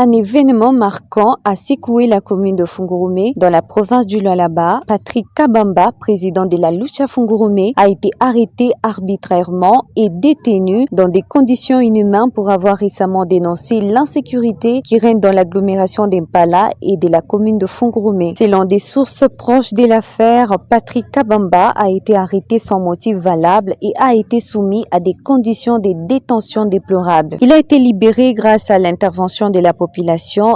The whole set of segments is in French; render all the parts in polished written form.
Un événement marquant a secoué la commune de Fungurume dans la province du Lualaba. Patrick Kabamba, président de la Lucha Fungurume, a été arrêté arbitrairement et détenu dans des conditions inhumaines pour avoir récemment dénoncé l'insécurité qui règne dans l'agglomération d'Impala et de la commune de Fungurume. Selon des sources proches de l'affaire, Patrick Kabamba a été arrêté sans motif valable et a été soumis à des conditions de détention déplorables. Il a été libéré grâce à l'intervention de la population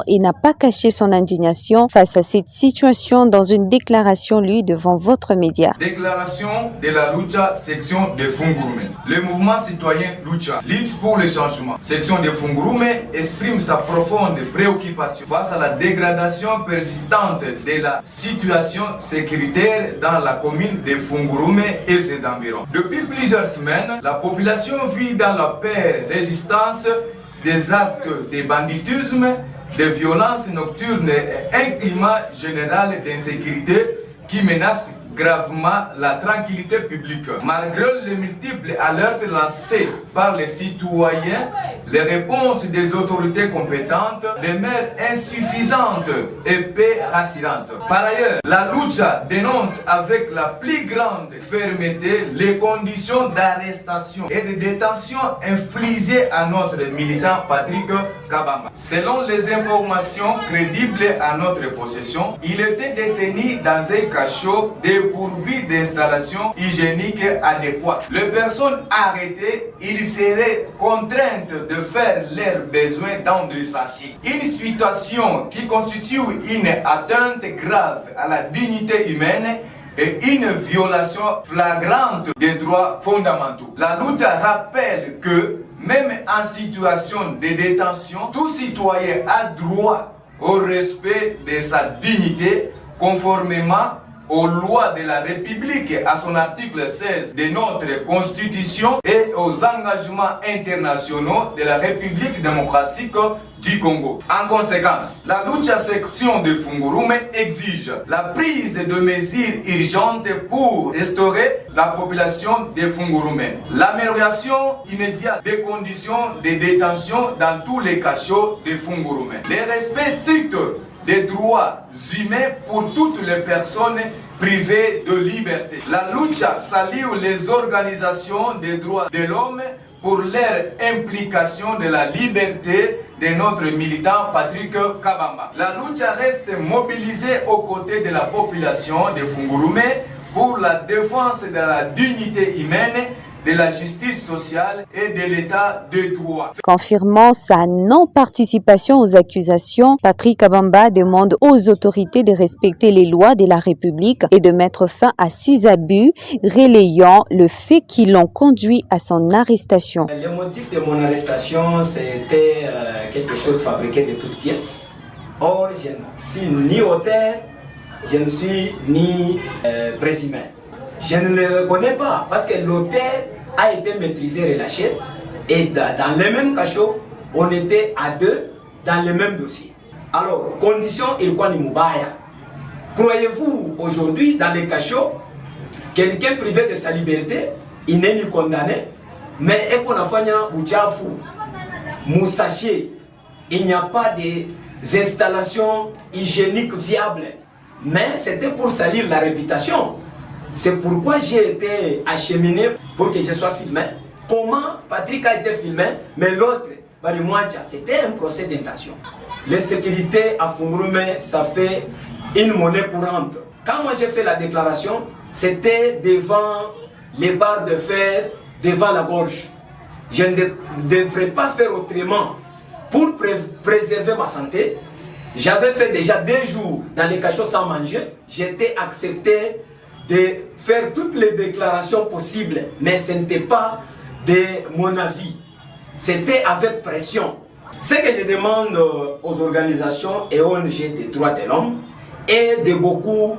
et n'a pas caché son indignation face à cette situation dans une déclaration lue devant votre média. Déclaration de la Lucha section de Fungurume. Le mouvement citoyen Lucha, lutte pour le changement. Section de Fungurume exprime sa profonde préoccupation face à la dégradation persistante de la situation sécuritaire dans la commune de Fungurume et ses environs. Depuis plusieurs semaines, la population vit dans la résistance des actes de banditisme, de violences nocturnes et un climat général d'insécurité qui menace gravement la tranquillité publique. Malgré les multiples alertes lancées par les citoyens, les réponses des autorités compétentes demeurent insuffisantes et peu rassurantes. Par ailleurs, la Lucha dénonce avec la plus grande fermeté les conditions d'arrestation et de détention infligées à notre militant Patrick Kabamba. Selon les informations crédibles à notre possession, il était détenu dans un cachot dépourvu d'installations hygiéniques adéquates. Les personnes arrêtées, ils seraient contraintes de faire leurs besoins dans des sachets. Une situation qui constitue une atteinte grave à la dignité humaine et une violation flagrante des droits fondamentaux. La lutte rappelle que même en situation de détention, tout citoyen a droit au respect de sa dignité conformément aux lois de la République, à son article 16 de notre Constitution et aux engagements internationaux de la République démocratique du Congo. En conséquence, la Lucha section de Fungurume exige la prise de mesures urgentes pour restaurer la population de Fungurume, l'amélioration immédiate des conditions de détention dans tous les cachots de Fungurume, le respect strict des droits humains pour toutes les personnes privées de liberté. La Lucha salue les organisations des droits de l'homme pour leur implication de la liberté de notre militant Patrick Kabamba. La Lucha reste mobilisée aux côtés de la population de Fungurume pour la défense de la dignité humaine, de la justice sociale et de l'état de droit. Confirmant sa non-participation aux accusations, Patrick Kabamba demande aux autorités de respecter les lois de la République et de mettre fin à ces abus, relayant le fait qui l'ont conduit à son arrestation. Le motif de mon arrestation, c'était quelque chose fabriqué de toutes pièces. Or, je ne suis ni auteur, je ne suis ni présumé. Je ne le reconnais pas parce que l'auteur a été maîtrisé, relâché et dans le même cachot, on était à deux dans le même dossier. Alors, condition ilikuwa ni mubaya. Croyez-vous aujourd'hui dans les cachots, quelqu'un privé de sa liberté, il n'est ni condamné, mais ekonafanya buchafu, mousaché, il n'y a pas des installations hygiéniques viables, mais c'était pour salir la réputation. C'est pourquoi j'ai été acheminé pour que je sois filmé. Comment Patrick a été filmé, mais l'autre, Barimouadja, c'était un procès d'intention. L'insécurité à Fungurume, ça fait une monnaie courante. Quand moi j'ai fait la déclaration, c'était devant les barres de fer, devant la gorge. Je ne devrais pas faire autrement pour préserver ma santé. J'avais fait déjà 2 jours dans les cachots sans manger. J'étais accepté de faire toutes les déclarations possibles, mais ce n'était pas de mon avis. C'était avec pression. Ce que je demande aux organisations et ONG des droits de l'homme est de beaucoup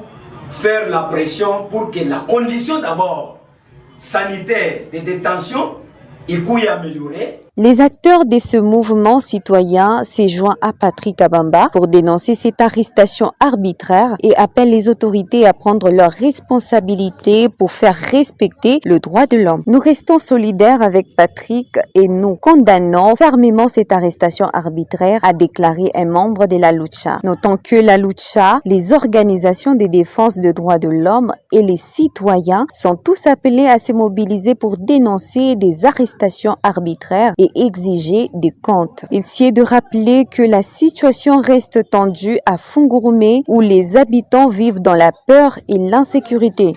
faire la pression pour que la condition d'abord sanitaire de détention puisse améliorer Les acteurs de ce mouvement citoyen se joignent à Patrick Kabamba pour dénoncer cette arrestation arbitraire et appellent les autorités à prendre leurs responsabilités pour faire respecter le droit de l'homme. Nous restons solidaires avec Patrick et nous condamnons fermement cette arrestation arbitraire, a déclaré un membre de la Lucha. Notons que la Lucha, les organisations de défense des droits de l'homme et les citoyens sont tous appelés à se mobiliser pour dénoncer des arrestations arbitraires et exiger des comptes. Il s'y est de rappeler que la situation reste tendue à Fungurume où les habitants vivent dans la peur et l'insécurité.